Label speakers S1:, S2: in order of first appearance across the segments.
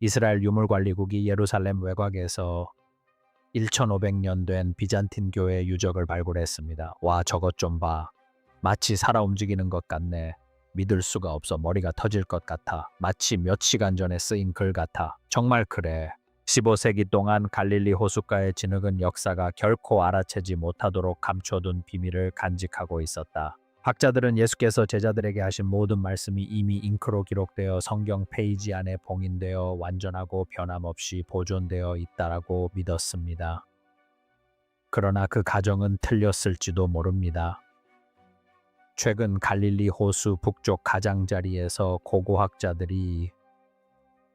S1: 이스라엘 유물관리국이 예루살렘 외곽에서 1500년 된 비잔틴 교회 유적을 발굴했습니다. 와, 저것 좀 봐. 마치 살아 움직이는 것 같네. 믿을 수가 없어. 머리가 터질 것 같아. 마치 몇 시간 전에 쓰인 글 같아. 정말 그래. 15세기 동안 갈릴리 호숫가의 진흙은 역사가 결코 알아채지 못하도록 감춰둔 비밀을 간직하고 있었다. 학자들은 예수께서 제자들에게 하신 모든 말씀이 이미 잉크로 기록되어 성경 페이지 안에 봉인되어 완전하고 변함없이 보존되어 있다라고 믿었습니다. 그러나 그 가정은 틀렸을지도 모릅니다. 최근 갈릴리 호수 북쪽 가장자리에서 고고학자들이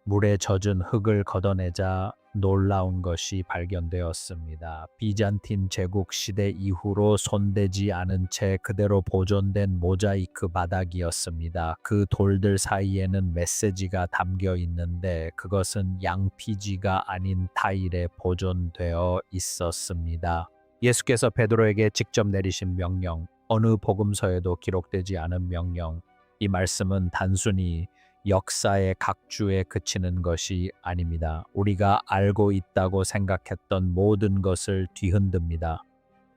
S1: 물에 젖은 흙을 걷어내자 놀라운 것이 발견되었습니다. 비잔틴 제국 시대 이후로 손대지 않은 채 그대로 보존된 모자이크 바닥이었습니다. 그 돌들 사이에는 메시지가 담겨 있는데 그것은 양피지가 아닌 타일에 보존되어 있었습니다. 예수께서 베드로에게 직접 내리신 명령, 어느 복음서에도 기록되지 않은 명령, 이 말씀은 단순히 역사의 각주에 그치는 것이 아닙니다. 우리가 알고 있다고 생각했던 모든 것을 뒤흔듭니다.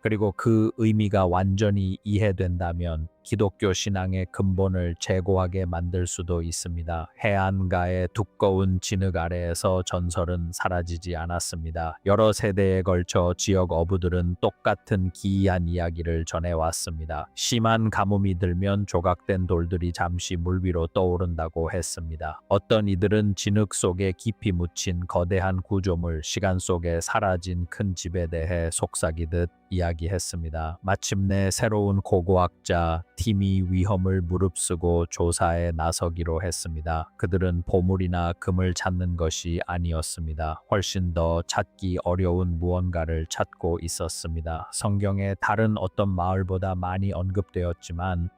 S1: 그리고 그 의미가 완전히 이해된다면 기독교 신앙의 근본을 재고하게 만들 수도 있습니다. 해안가의 두꺼운 진흙 아래에서 전설은 사라지지 않았습니다. 여러 세대에 걸쳐 지역 어부들은 똑같은 기이한 이야기를 전해왔습니다. 심한 가뭄이 들면 조각된 돌들이 잠시 물 위로 떠오른다고 했습니다. 어떤 이들은 진흙 속에 깊이 묻힌 거대한 구조물, 시간 속에 사라진 큰 집에 대해 속삭이듯 이야기했습니다. 마침내 새로운 고고학자 팀이 위험을 무릅쓰고 조사에 나서기로 했습니다. 그들은 보물이나 금을 찾는 것이 아니었습니다. 훨씬 더 찾기 어려운 무언가를 찾고 있었습니다. 성경에 다른 어떤 마을보다 많이 언급되었지만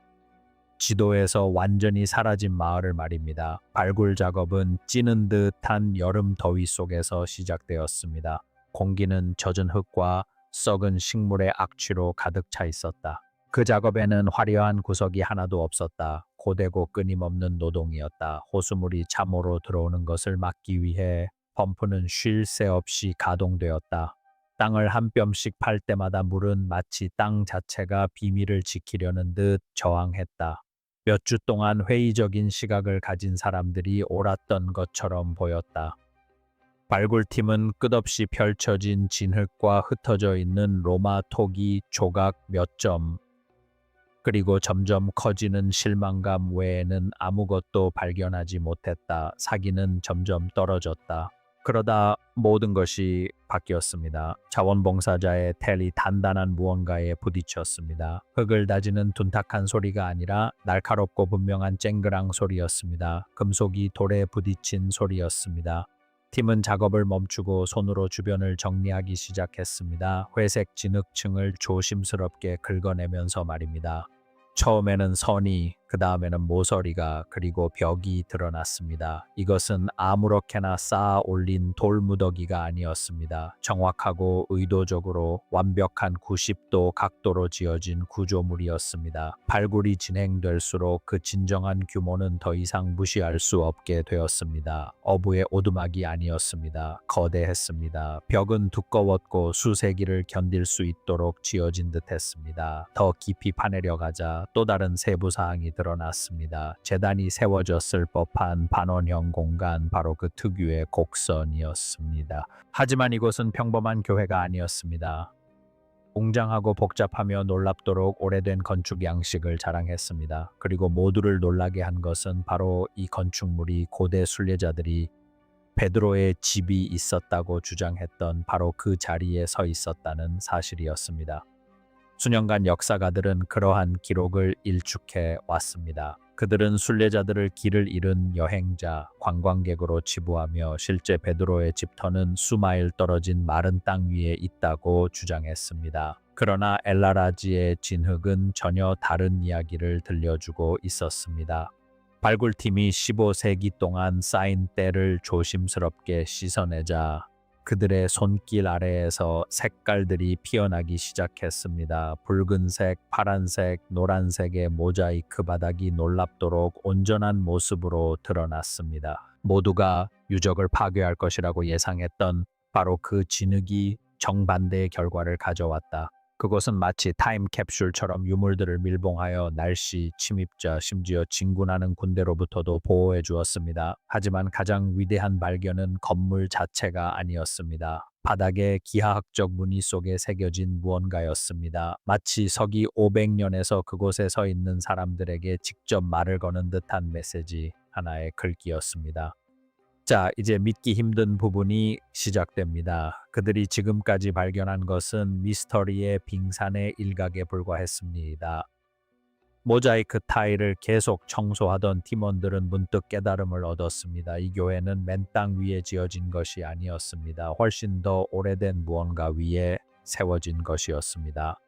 S1: 지도에서 완전히 사라진 마을을 말입니다. 발굴 작업은 찌는 듯한 여름 더위 속에서 시작되었습니다. 공기는 젖은 흙과 썩은 식물의 악취로 가득 차 있었다. 그 작업에는 화려한 구석이 하나도 없었다. 고되고 끊임없는 노동이었다. 호수물이 참호로 들어오는 것을 막기 위해 펌프는 쉴 새 없이 가동되었다. 땅을 한 뼘씩 팔 때마다 물은 마치 땅 자체가 비밀을 지키려는 듯 저항했다. 몇 주 동안 회의적인 시각을 가진 사람들이 옳았던 것처럼 보였다. 발굴팀은 끝없이 펼쳐진 진흙과 흩어져 있는 로마 토기 조각 몇 점, 그리고 점점 커지는 실망감 외에는 아무것도 발견하지 못했다. 사기는 점점 떨어졌다. 그러다 모든 것이 바뀌었습니다. 자원봉사자의 텔이 단단한 무언가에 부딪혔습니다. 흙을 다지는 둔탁한 소리가 아니라 날카롭고 분명한 쨍그랑 소리였습니다. 금속이 돌에 부딪힌 소리였습니다. 팀은 작업을 멈추고 손으로 주변을 정리하기 시작했습니다. 회색 진흙층을 조심스럽게 긁어내면서 말입니다. 처음에는 선이, 그 다음에는 모서리가, 그리고 벽이 드러났습니다. 이것은 아무렇게나 쌓아 올린 돌무더기가 아니었습니다. 정확하고 의도적으로 완벽한 90도 각도로 지어진 구조물이었습니다. 발굴이 진행될수록 그 진정한 규모는 더 이상 무시할 수 없게 되었습니다. 어부의 오두막이 아니었습니다. 거대했습니다. 벽은 두꺼웠고 수세기를 견딜 수 있도록 지어진 듯했습니다. 더 깊이 파내려 가자 또 다른 세부 사항이 드러났습니다. 재단이 세워졌을 법한 반원형 공간, 바로 그 특유의 곡선이었습니다. 하지만 이곳은 평범한 교회가 아니었습니다. 웅장하고 복잡하며 놀랍도록 오래된 건축 양식을 자랑했습니다. 그리고 모두를 놀라게 한 것은 바로 이 건축물이 고대 순례자들이 베드로의 집이 있었다고 주장했던 바로 그 자리에 서 있었다는 사실이었습니다. 수년간 역사가들은 그러한 기록을 일축해 왔습니다. 그들은 순례자들을 길을 잃은 여행자, 관광객으로 치부하며 실제 베드로의 집터는 수마일 떨어진 마른 땅 위에 있다고 주장했습니다. 그러나 엘라라지의 진흙은 전혀 다른 이야기를 들려주고 있었습니다. 발굴팀이 15세기 동안 쌓인 때를 조심스럽게 씻어내자 그들의 손길 아래에서 색깔들이 피어나기 시작했습니다. 붉은색, 파란색, 노란색의 모자이크 바닥이 놀랍도록 온전한 모습으로 드러났습니다. 모두가 유적을 파괴할 것이라고 예상했던 바로 그 진흙이 정반대의 결과를 가져왔다. 그것은 마치 타임캡슐처럼 유물들을 밀봉하여 날씨, 침입자, 심지어 진군하는 군대로부터도 보호해 주었습니다. 하지만 가장 위대한 발견은 건물 자체가 아니었습니다. 바닥에 기하학적 무늬 속에 새겨진 무언가였습니다. 마치 서기 500년에서 그곳에 서 있는 사람들에게 직접 말을 거는 듯한 메시지 하나의 글귀였습니다. 자, 이제 믿기 힘든 부분이 시작됩니다. 그들이 지금까지 발견한 것은 미스터리의 빙산의 일각에 불과했습니다. 모자이크 타일을 계속 청소하던 팀원들은 문득 깨달음을 얻었습니다. 이 교회는 맨 땅 위에 지어진 것이 아니었습니다. 훨씬 더 오래된 무언가 위에 세워진 것이었습니다.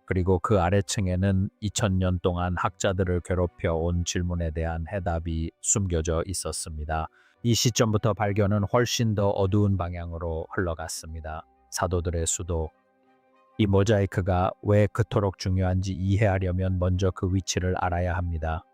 S1: 그리고 그 아래층에는 2000년 동안 학자들을 괴롭혀 온 질문에 대한 해답이 숨겨져 있었습니다. 이 시점부터 발견은 훨씬 더 어두운 방향으로 흘러갔습니다. 사도들의 수도. 이 모자이크가 왜 그토록 중요한지 이해하려면 먼저 그 위치를 알아야 합니다.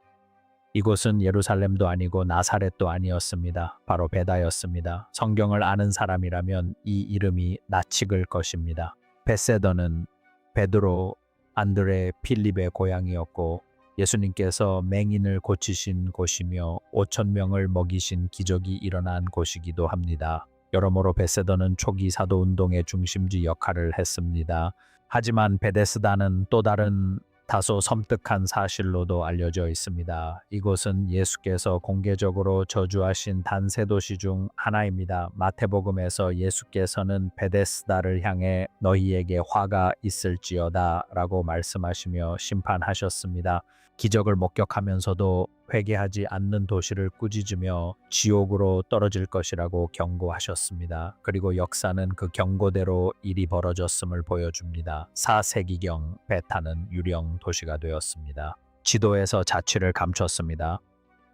S1: 이곳은 예루살렘도 아니고 나사렛도 아니었습니다. 바로 베다였습니다. 성경을 아는 사람이라면 이 이름이 낯익을 것입니다. 베세더는 베드로, 안드레, 필립의 고향이었고 예수님께서 맹인을 고치신 곳이며 5,000명을 먹이신 기적이 일어난 곳이기도 합니다. 여러모로 베세더는 초기 사도운동의 중심지 역할을 했습니다. 하지만 베데스다는 또 다른 다소 섬뜩한 사실로도 알려져 있습니다. 이곳은 예수께서 공개적으로 저주하신 단 세 도시 중 하나입니다. 마태복음에서 예수께서는 베데스다를 향해 너희에게 화가 있을지어다 라고 말씀하시며 심판하셨습니다. 기적을 목격하면서도 회개하지 않는 도시를 꾸짖으며 지옥으로 떨어질 것이라고 경고하셨습니다. 그리고 역사는 그 경고대로 일이 벌어졌음을 보여줍니다. 4세기경 베타는 유령 도시가 되었습니다. 지도에서 자취를 감췄습니다.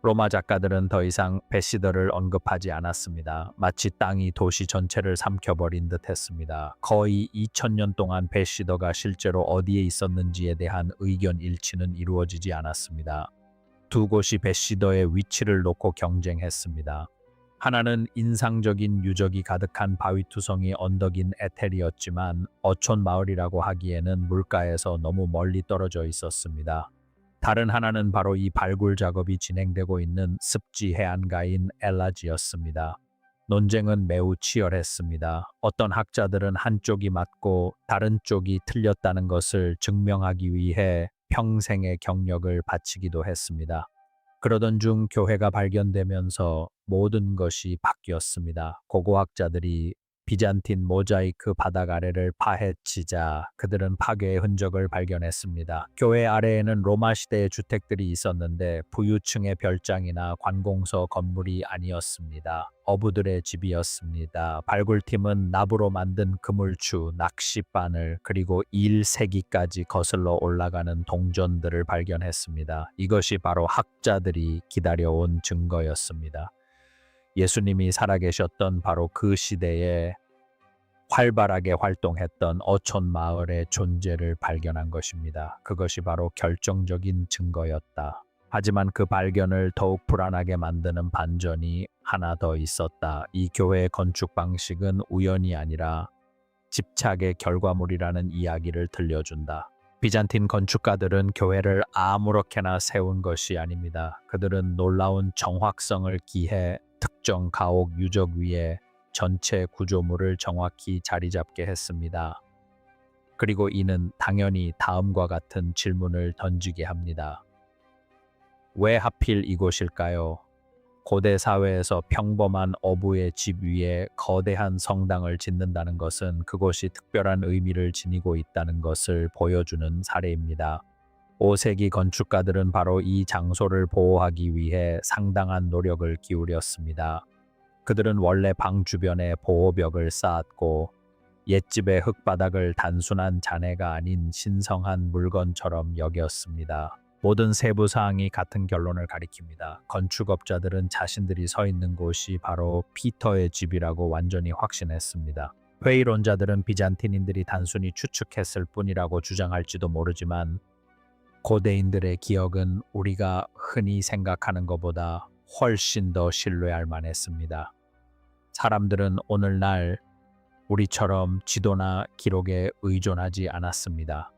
S1: 로마 작가들은 더 이상 베시더를 언급하지 않았습니다. 마치 땅이 도시 전체를 삼켜버린 듯 했습니다. 거의 2000년 동안 베시더가 실제로 어디에 있었는지에 대한 의견 일치는 이루어지지 않았습니다. 두 곳이 베시더의 위치를 놓고 경쟁했습니다. 하나는 인상적인 유적이 가득한 바위투성이 언덕인 에텔이었지만 어촌 마을이라고 하기에는 물가에서 너무 멀리 떨어져 있었습니다. 다른 하나는 바로 이 발굴 작업이 진행되고 있는 습지 해안가인 엘라지였습니다. 논쟁은 매우 치열했습니다. 어떤 학자들은 한쪽이 맞고 다른 쪽이 틀렸다는 것을 증명하기 위해 평생의 경력을 바치기도 했습니다. 그러던 중 교회가 발견되면서 모든 것이 바뀌었습니다. 고고학자들이 비잔틴 모자이크 바닥 아래를 파헤치자 그들은 파괴의 흔적을 발견했습니다. 교회 아래에는 로마 시대의 주택들이 있었는데 부유층의 별장이나 관공서 건물이 아니었습니다. 어부들의 집이었습니다. 발굴팀은 나무로 만든 그물추, 낚싯바늘, 그리고 1세기까지 거슬러 올라가는 동전들을 발견했습니다. 이것이 바로 학자들이 기다려온 증거였습니다. 예수님이 살아계셨던 바로 그 시대에 활발하게 활동했던 어촌 마을의 존재를 발견한 것입니다. 그것이 바로 결정적인 증거였다. 하지만 그 발견을 더욱 불안하게 만드는 반전이 하나 더 있었다. 이 교회의 건축 방식은 우연이 아니라 집착의 결과물이라는 이야기를 들려준다. 비잔틴 건축가들은 교회를 아무렇게나 세운 것이 아닙니다. 그들은 놀라운 정확성을 기해 특정 가옥 유적 위에 전체 구조물을 정확히 자리 잡게 했습니다. 그리고 이는 당연히 다음과 같은 질문을 던지게 합니다. 왜 하필 이곳일까요? 고대 사회에서 평범한 어부의 집 위에 거대한 성당을 짓는다는 것은 그곳이 특별한 의미를 지니고 있다는 것을 보여주는 사례입니다. 5세기 건축가들은 바로 이 장소를 보호하기 위해 상당한 노력을 기울였습니다. 그들은 원래 방 주변에 보호벽을 쌓았고 옛집의 흙바닥을 단순한 잔해가 아닌 신성한 물건처럼 여겼습니다. 모든 세부 사항이 같은 결론을 가리킵니다. 건축업자들은 자신들이 서 있는 곳이 바로 피터의 집이라고 완전히 확신했습니다. 회의론자들은 비잔틴인들이 단순히 추측했을 뿐이라고 주장할지도 모르지만 고대인들의 기억은 우리가 흔히 생각하는 것보다 훨씬 더 신뢰할 만했습니다. 사람들은 오늘날 우리처럼 지도나 기록에 의존하지 않았습니다.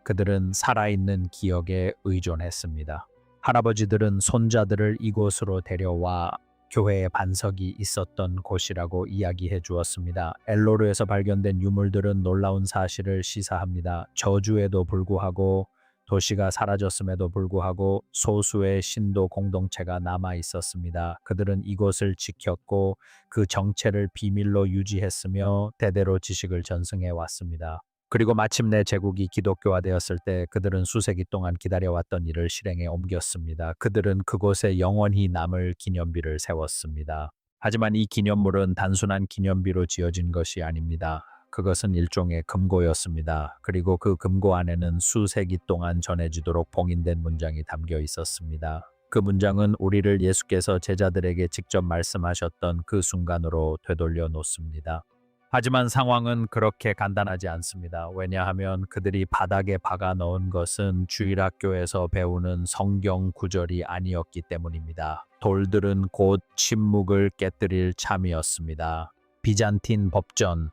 S1: 그들은 살아있는 기억에 의존했습니다. 할아버지들은 손자들을 이곳으로 데려와 교회의 반석이 있었던 곳이라고 이야기해 주었습니다. 엘로르에서 발견된 유물들은 놀라운 사실을 시사합니다. 저주에도 불구하고 도시가 사라졌음에도 불구하고 소수의 신도 공동체가 남아 있었습니다. 그들은 이곳을 지켰고 그 정체를 비밀로 유지했으며 대대로 지식을 전승해 왔습니다. 그리고 마침내 제국이 기독교화되었을 때 그들은 수세기 동안 기다려왔던 일을 실행에 옮겼습니다. 그들은 그곳에 영원히 남을 기념비를 세웠습니다. 하지만 이 기념물은 단순한 기념비로 지어진 것이 아닙니다. 그것은 일종의 금고였습니다. 그리고 그 금고 안에는 수세기 동안 전해지도록 봉인된 문장이 담겨 있었습니다. 그 문장은 우리를 예수께서 제자들에게 직접 말씀하셨던 그 순간으로 되돌려 놓습니다. 하지만 상황은 그렇게 간단하지 않습니다. 왜냐하면 그들이 바닥에 박아 넣은 것은 주일학교에서 배우는 성경 구절이 아니었기 때문입니다. 돌들은 곧 침묵을 깨뜨릴 참이었습니다. 비잔틴 법전.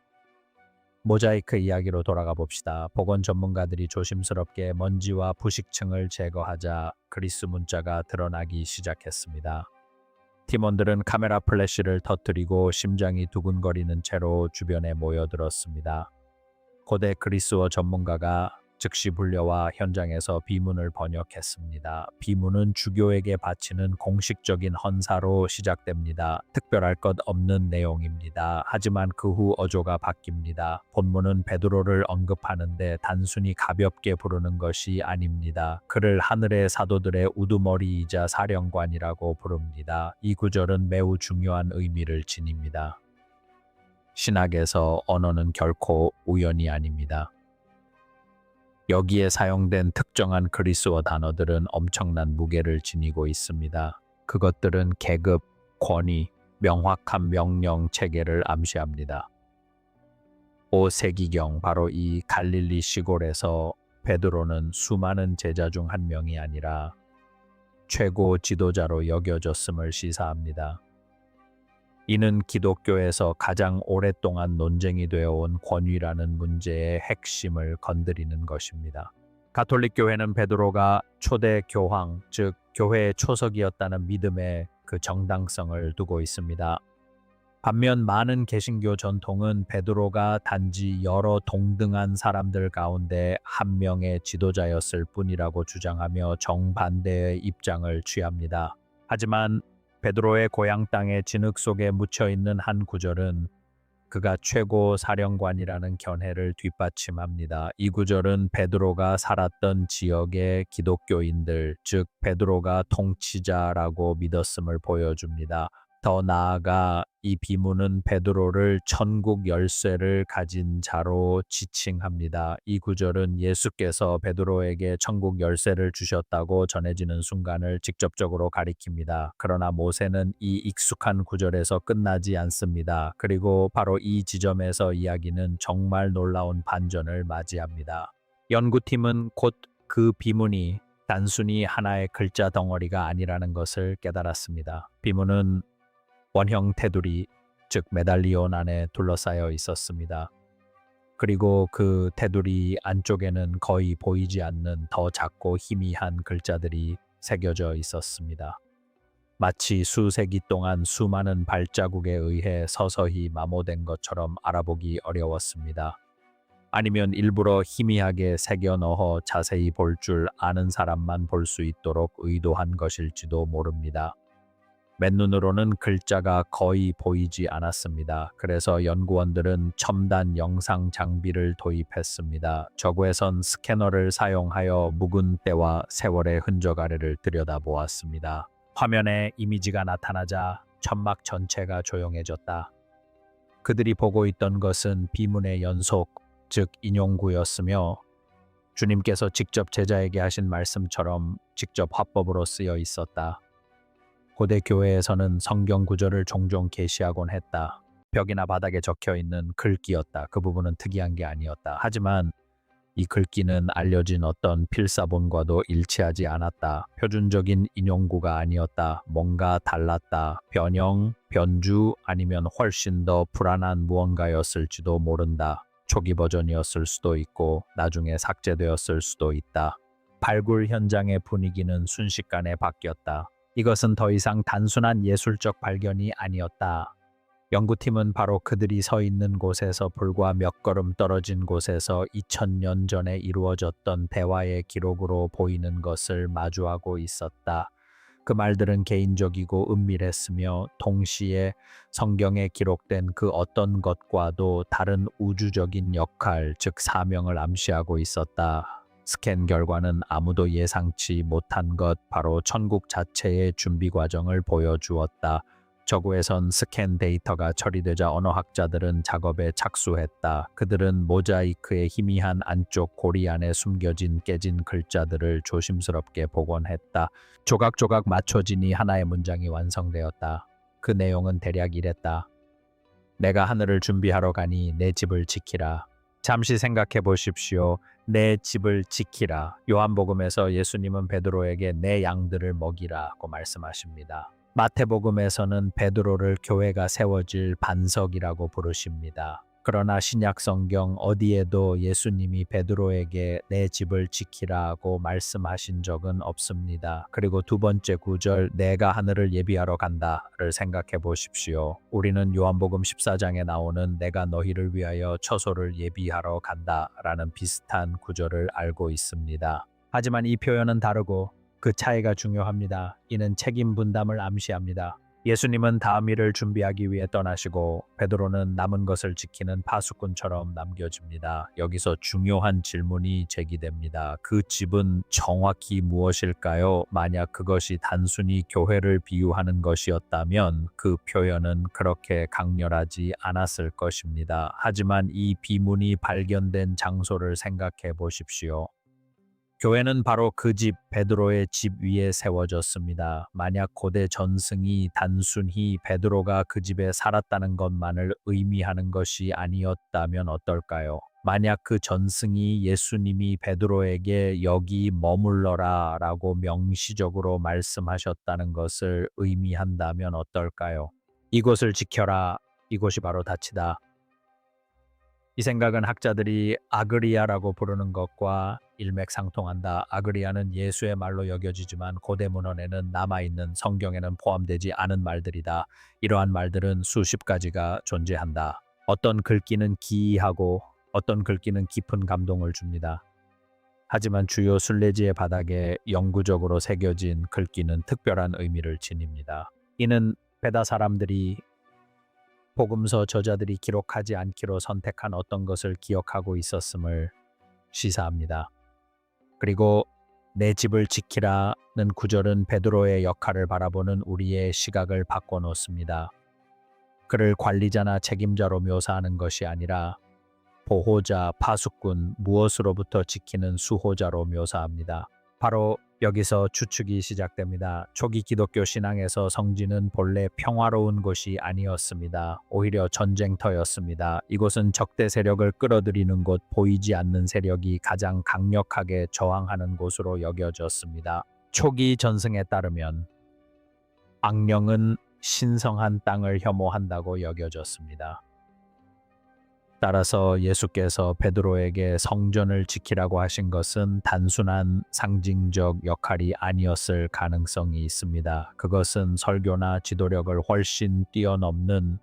S1: 모자이크 이야기로 돌아가 봅시다. 보건 전문가들이 조심스럽게 먼지와 부식층을 제거하자 그리스 문자가 드러나기 시작했습니다. 팀원들은 카메라 플래시를 터뜨리고 심장이 두근거리는 채로 주변에 모여들었습니다. 고대 그리스어 전문가가 즉시 불려와 현장에서 비문을 번역했습니다. 비문은 주교에게 바치는 공식적인 헌사로 시작됩니다. 특별할 것 없는 내용입니다. 하지만 그 후 어조가 바뀝니다. 본문은 베드로를 언급하는데 단순히 가볍게 부르는 것이 아닙니다. 그를 하늘의 사도들의 우두머리이자 사령관이라고 부릅니다. 이 구절은 매우 중요한 의미를 지닙니다. 신학에서 언어는 결코 우연이 아닙니다. 여기에 사용된 특정한 그리스어 단어들은 엄청난 무게를 지니고 있습니다. 그것들은 계급, 권위, 명확한 명령 체계를 암시합니다. 5세기경 바로 이 갈릴리 시골에서 베드로는 수많은 제자 중 한 명이 아니라 최고 지도자로 여겨졌음을 시사합니다. 이는 기독교에서 가장 오랫동안 논쟁이 되어온 권위라는 문제의 핵심을 건드리는 것입니다. 가톨릭 교회는 베드로가 초대 교황, 즉 교회의 초석이었다는 믿음에 그 정당성을 두고 있습니다. 반면 많은 개신교 전통은 베드로가 단지 여러 동등한 사람들 가운데 한 명의 지도자였을 뿐이라고 주장하며 정반대의 입장을 취합니다. 하지만 베드로의 고향 땅의 진흙 속에 묻혀있는 한 구절은 그가 최고 사령관이라는 견해를 뒷받침합니다. 이 구절은 베드로가 살았던 지역의 기독교인들, 즉 베드로가 통치자라고 믿었음을 보여줍니다. 더 나아가 이 비문은 베드로를 천국 열쇠를 가진 자로 지칭합니다. 이 구절은 예수께서 베드로에게 천국 열쇠를 주셨다고 전해지는 순간을 직접적으로 가리킵니다. 그러나 모세는 이 익숙한 구절에서 끝나지 않습니다. 그리고 바로 이 지점에서 이야기는 정말 놀라운 반전을 맞이합니다. 연구팀은 곧 그 비문이 단순히 하나의 글자 덩어리가 아니라는 것을 깨달았습니다. 비문은 원형 테두리, 즉 메달리온 안에 둘러싸여 있었습니다. 그리고 그 테두리 안쪽에는 거의 보이지 않는 더 작고 희미한 글자들이 새겨져 있었습니다. 마치 수세기 동안 수많은 발자국에 의해 서서히 마모된 것처럼 알아보기 어려웠습니다. 아니면 일부러 희미하게 새겨 넣어 자세히 볼 줄 아는 사람만 볼 수 있도록 의도한 것일지도 모릅니다. 맨눈으로는 글자가 거의 보이지 않았습니다. 그래서 연구원들은 첨단 영상 장비를 도입했습니다. 저구에선 스캐너를 사용하여 묵은 때와 세월의 흔적 아래를 들여다보았습니다. 화면에 이미지가 나타나자 천막 전체가 조용해졌다. 그들이 보고 있던 것은 비문의 연속, 즉 인용구였으며 주님께서 직접 제자에게 하신 말씀처럼 직접 화법으로 쓰여 있었다. 고대 교회에서는 성경 구절을 종종 계시하곤 했다. 벽이나 바닥에 적혀 있는 글귀였다. 그 부분은 특이한 게 아니었다. 하지만 이 글귀는 알려진 어떤 필사본과도 일치하지 않았다. 표준적인 인용구가 아니었다. 뭔가 달랐다. 변형, 변주 아니면 훨씬 더 불안한 무언가였을지도 모른다. 초기 버전이었을 수도 있고 나중에 삭제되었을 수도 있다. 발굴 현장의 분위기는 순식간에 바뀌었다. 이것은 더 이상 단순한 예술적 발견이 아니었다. 연구팀은 바로 그들이 서 있는 곳에서 불과 몇 걸음 떨어진 곳에서 2000년 전에 이루어졌던 대화의 기록으로 보이는 것을 마주하고 있었다. 그 말들은 개인적이고 은밀했으며 동시에 성경에 기록된 그 어떤 것과도 다른 우주적인 역할, 즉 사명을 암시하고 있었다. 스캔 결과는 아무도 예상치 못한 것, 바로 천국 자체의 준비 과정을 보여주었다. 저구에선 스캔 데이터가 처리되자 언어학자들은 작업에 착수했다. 그들은 모자이크의 희미한 안쪽 고리 안에 숨겨진 깨진 글자들을 조심스럽게 복원했다. 조각조각 맞춰지니 하나의 문장이 완성되었다. 그 내용은 대략 이랬다. 내가 하늘을 준비하러 가니 내 집을 지키라. 잠시 생각해 보십시오. 내 집을 지키라. 요한복음에서 예수님은 베드로에게 내 양들을 먹이라고 말씀하십니다. 마태복음에서는 베드로를 교회가 세워질 반석이라고 부르십니다. 그러나 신약 성경 어디에도 예수님이 베드로에게 내 집을 지키라고 말씀하신 적은 없습니다. 그리고 두 번째 구절 내가 하늘을 예비하러 간다를 생각해 보십시오. 우리는 요한복음 14장에 나오는 내가 너희를 위하여 처소를 예비하러 간다라는 비슷한 구절을 알고 있습니다. 하지만 이 표현은 다르고 그 차이가 중요합니다. 이는 책임 분담을 암시합니다. 예수님은 다음 일을 준비하기 위해 떠나시고 베드로는 남은 것을 지키는 파수꾼처럼 남겨집니다. 여기서 중요한 질문이 제기됩니다. 그 집은 정확히 무엇일까요? 만약 그것이 단순히 교회를 비유하는 것이었다면 그 표현은 그렇게 강렬하지 않았을 것입니다. 하지만 이 비문이 발견된 장소를 생각해 보십시오. 교회는 바로 그 집, 베드로의 집 위에 세워졌습니다. 만약 고대 전승이 단순히 베드로가 그 집에 살았다는 것만을 의미하는 것이 아니었다면 어떨까요? 만약 그 전승이 예수님이 베드로에게 여기 머물러라 라고 명시적으로 말씀하셨다는 것을 의미한다면 어떨까요? 이곳을 지켜라. 이곳이 바로 닻이다. 이 생각은 학자들이 아그리아라고 부르는 것과 일맥상통한다. 아그리아는 예수의 말로 여겨지지만 고대 문헌에는 남아있는 성경에는 포함되지 않은 말들이다. 이러한 말들은 수십 가지가 존재한다. 어떤 글귀는 기이하고 어떤 글귀는 깊은 감동을 줍니다. 하지만 주요 순례지의 바닥에 영구적으로 새겨진 글귀는 특별한 의미를 지닙니다. 이는 베다 사람들이 복음서 저자들이 기록하지 않기로 선택한 어떤 것을 기억하고 있었음을 시사합니다. 그리고 내 집을 지키라는 구절은 베드로의 역할을 바라보는 우리의 시각을 바꿔놓습니다. 그를 관리자나 책임자로 묘사하는 것이 아니라 보호자, 파수꾼, 무엇으로부터 지키는 수호자로 묘사합니다. 바로 여기서 추측이 시작됩니다. 초기 기독교 신앙에서 성지는 본래 평화로운 곳이 아니었습니다. 오히려 전쟁터였습니다. 이곳은 적대 세력을 끌어들이는 곳, 보이지 않는 세력이 가장 강력하게 저항하는 곳으로 여겨졌습니다. 초기 전승에 따르면 악령은 신성한 땅을 혐오한다고 여겨졌습니다. 따라서 예수께서 베드로에게 성전을 지키라고 하신 것은 단순한 상징적 역할이 아니었을 가능성이 있습니다. 그것은 설교나 지도력을 훨씬 뛰어넘는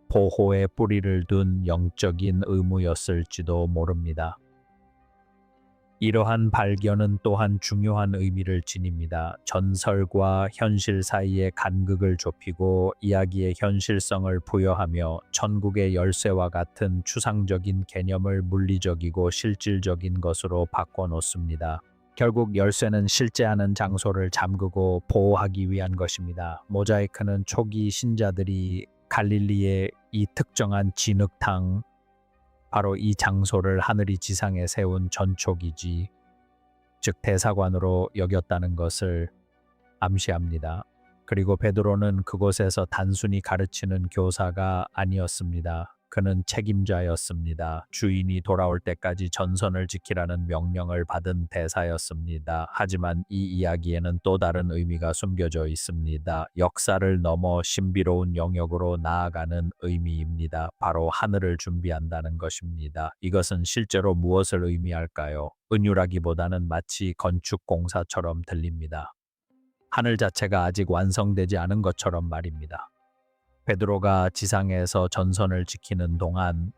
S1: 보호의 뿌리를 둔 영적인 의무였을지도 모릅니다. 이러한 발견은 또한 중요한 의미를 지닙니다. 전설과 현실 사이의 간극을 좁히고 이야기의 현실성을 부여하며 천국의 열쇠와 같은 추상적인 개념을 물리적이고 실질적인 것으로 바꿔놓습니다. 결국 열쇠는 실제하는 장소를 잠그고 보호하기 위한 것입니다. 모자이크는 초기 신자들이 갈릴리의 이 특정한 진흙탕, 바로 이 장소를 하늘이 지상에 세운 전초기지, 즉 대사관으로 여겼다는 것을 암시합니다. 그리고 베드로는 그곳에서 단순히 가르치는 교사가 아니었습니다. 그는 책임자였습니다. 주인이 돌아올 때까지 전선을 지키라는 명령을 받은 대사였습니다. 하지만 이 이야기에는 또 다른 의미가 숨겨져 있습니다. 역사를 넘어 신비로운 영역으로 나아가는 의미입니다. 바로 하늘을 준비한다는 것입니다. 이것은 실제로 무엇을 의미할까요? 은유라기보다는 마치 건축 공사처럼 들립니다. 하늘 자체가 아직 완성되지 않은 것처럼 말입니다. 베드로가 지상에서 전선을 지키는 동안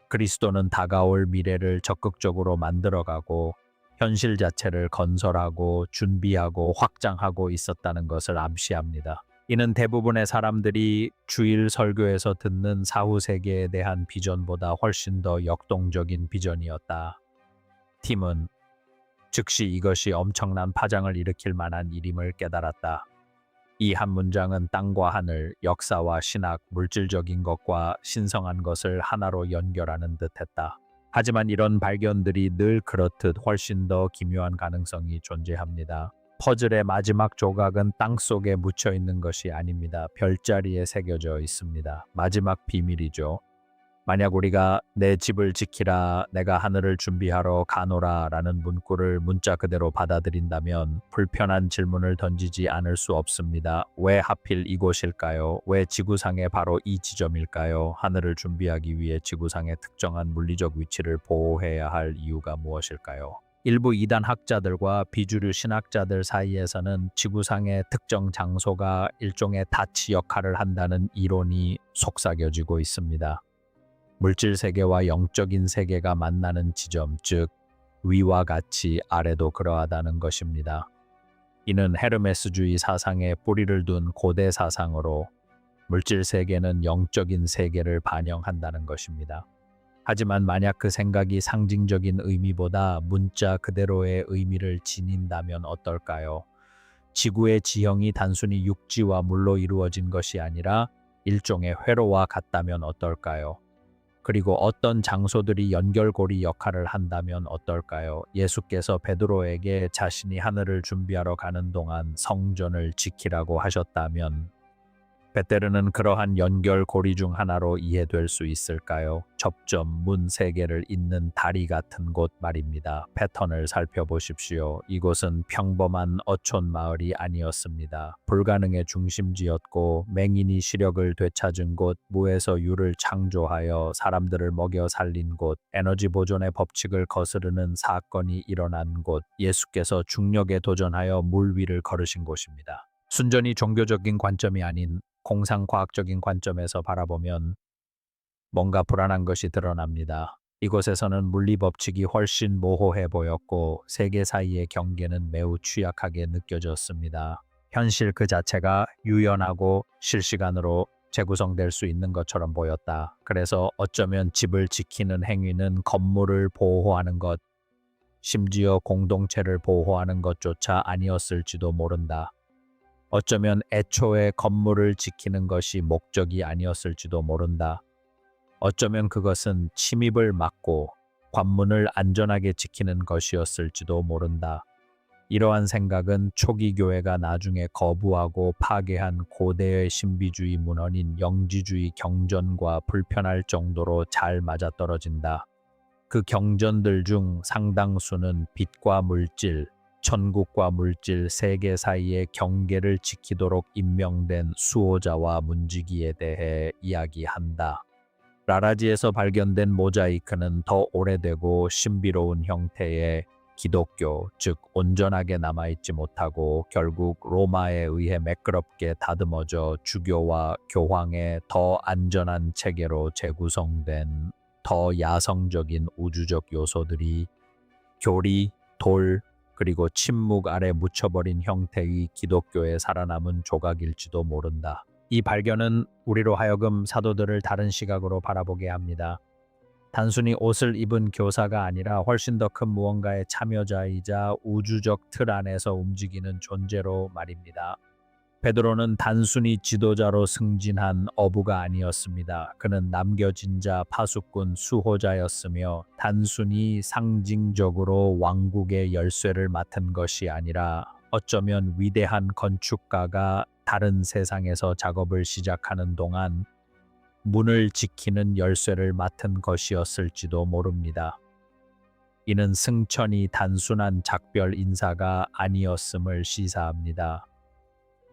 S1: 그리스도는 다가올 미래를 적극적으로 만들어가고 현실 자체를 건설하고 준비하고 확장하고 있었다는 것을 암시합니다. 이는 대부분의 사람들이 주일 설교에서 듣는 사후 세계에 대한 비전보다 훨씬 더 역동적인 비전이었다. 팀은 즉시 이것이 엄청난 파장을 일으킬 만한 일임을 깨달았다. 이 한 문장은 땅과 하늘, 역사와 신학, 물질적인 것과 신성한 것을 하나로 연결하는 듯했다. 하지만 이런 발견들이 늘 그렇듯 훨씬 더 기묘한 가능성이 존재합니다. 퍼즐의 마지막 조각은 땅 속에 묻혀 있는 것이 아닙니다. 별자리에 새겨져 있습니다. 마지막 비밀이죠. 만약 우리가 내 집을 지키라, 내가 하늘을 준비하러 가노라 라는 문구를 문자 그대로 받아들인다면 불편한 질문을 던지지 않을 수 없습니다. 왜 하필 이곳일까요? 왜 지구상에 바로 이 지점일까요? 하늘을 준비하기 위해 지구상의 특정한 물리적 위치를 보호해야 할 이유가 무엇일까요? 일부 이단 학자들과 비주류 신학자들 사이에서는 지구상의 특정 장소가 일종의 다치 역할을 한다는 이론이 속삭여지고 있습니다. 물질 세계와 영적인 세계가 만나는 지점, 즉 위와 같이 아래도 그러하다는 것입니다. 이는 헤르메스주의 사상에 뿌리를 둔 고대 사상으로 물질 세계는 영적인 세계를 반영한다는 것입니다. 하지만 만약 그 생각이 상징적인 의미보다 문자 그대로의 의미를 지닌다면 어떨까요? 지구의 지형이 단순히 육지와 물로 이루어진 것이 아니라 일종의 회로와 같다면 어떨까요? 그리고 어떤 장소들이 연결고리 역할을 한다면 어떨까요? 예수께서 베드로에게 자신이 하늘을 준비하러 가는 동안 성전을 지키라고 하셨다면 베테르는 그러한 연결고리 중 하나로 이해될 수 있을까요? 접점, 문 세 개를 잇는 다리 같은 곳 말입니다. 패턴을 살펴보십시오. 이곳은 평범한 어촌 마을이 아니었습니다. 불가능의 중심지였고 맹인이 시력을 되찾은 곳, 무에서 유를 창조하여 사람들을 먹여 살린 곳, 에너지 보존의 법칙을 거스르는 사건이 일어난 곳, 예수께서 중력에 도전하여 물 위를 걸으신 곳입니다. 순전히 종교적인 관점이 아닌 공상과학적인 관점에서 바라보면 뭔가 불안한 것이 드러납니다. 이곳에서는 물리법칙이 훨씬 모호해 보였고 세계 사이의 경계는 매우 취약하게 느껴졌습니다. 현실 그 자체가 유연하고 실시간으로 재구성될 수 있는 것처럼 보였다. 그래서 어쩌면 집을 지키는 행위는 건물을 보호하는 것, 심지어 공동체를 보호하는 것조차 아니었을지도 모른다. 어쩌면 애초에 건물을 지키는 것이 목적이 아니었을지도 모른다. 어쩌면 그것은 침입을 막고 관문을 안전하게 지키는 것이었을지도 모른다. 이러한 생각은 초기 교회가 나중에 거부하고 파괴한 고대의 신비주의 문헌인 영지주의 경전과 불편할 정도로 잘 맞아떨어진다. 그 경전들 중 상당수는 빛과 물질, 천국과 물질 세계 사이의 경계를 지키도록 임명된 수호자와 문지기에 대해 이야기한다. 라라지에서 발견된 모자이크는 더 오래되고 신비로운 형태의 기독교, 즉 온전하게 남아있지 못하고 결국 로마에 의해 매끄럽게 다듬어져 주교와 교황의 더 안전한 체계로 재구성된 더 야성적인 우주적 요소들이 교리, 돌, 그리고 침묵 아래 묻혀버린 형태의 기독교에 살아남은 조각일지도 모른다. 이 발견은 우리로 하여금 사도들을 다른 시각으로 바라보게 합니다. 단순히 옷을 입은 교사가 아니라 훨씬 더 큰 무언가의 참여자이자 우주적 틀 안에서 움직이는 존재로 말입니다. 베드로는 단순히 지도자로 승진한 어부가 아니었습니다. 그는 남겨진 자 파수꾼 수호자였으며 단순히 상징적으로 왕국의 열쇠를 맡은 것이 아니라 어쩌면 위대한 건축가가 다른 세상에서 작업을 시작하는 동안 문을 지키는 열쇠를 맡은 것이었을지도 모릅니다. 이는 승천이 단순한 작별 인사가 아니었음을 시사합니다.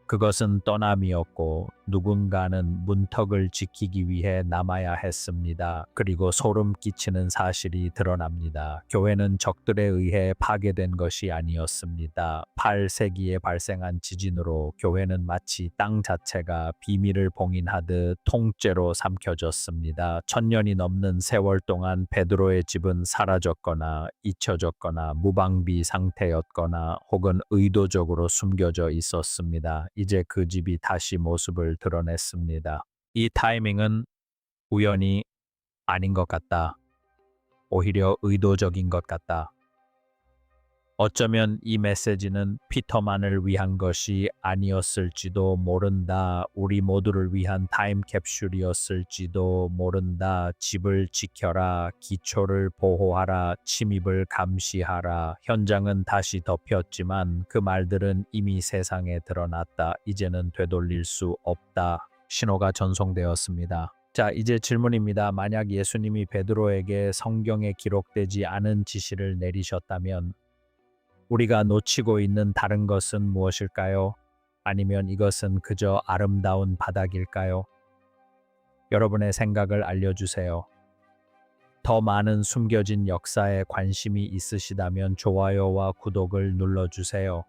S1: 그것은 떠남이었고 누군가는 문턱을 지키기 위해 남아야 했습니다. 그리고 소름 끼치는 사실이 드러납니다. 교회는 적들에 의해 파괴된 것이 아니었습니다. 8세기에 발생한 지진으로 교회는 마치 땅 자체가 비밀을 봉인하듯 통째로 삼켜졌습니다. 1000년이 넘는 세월 동안 베드로의 집은 사라졌거나 잊혀졌거나 무방비 상태였거나 혹은 의도적으로 숨겨져 있었습니다. 이제 그 집이 다시 모습을 드러냈습니다. 이 타이밍은 우연이 아닌 것 같다. 오히려 의도적인 것 같다. 어쩌면 이 메시지는 피터만을 위한 것이 아니었을지도 모른다. 우리 모두를 위한 타임캡슐이었을지도 모른다. 집을 지켜라. 기초를 보호하라. 침입을 감시하라. 현장은 다시 덮였지만 그 말들은 이미 세상에 드러났다. 이제는 되돌릴 수 없다. 신호가 전송되었습니다. 자, 이제 질문입니다. 만약 예수님이 베드로에게 성경에 기록되지 않은 지시를 내리셨다면 우리가 놓치고 있는 다른 것은 무엇일까요? 아니면 이것은 그저 아름다운 바닥일까요? 여러분의 생각을 알려주세요. 더 많은 숨겨진 역사에 관심이 있으시다면 좋아요와 구독을 눌러주세요.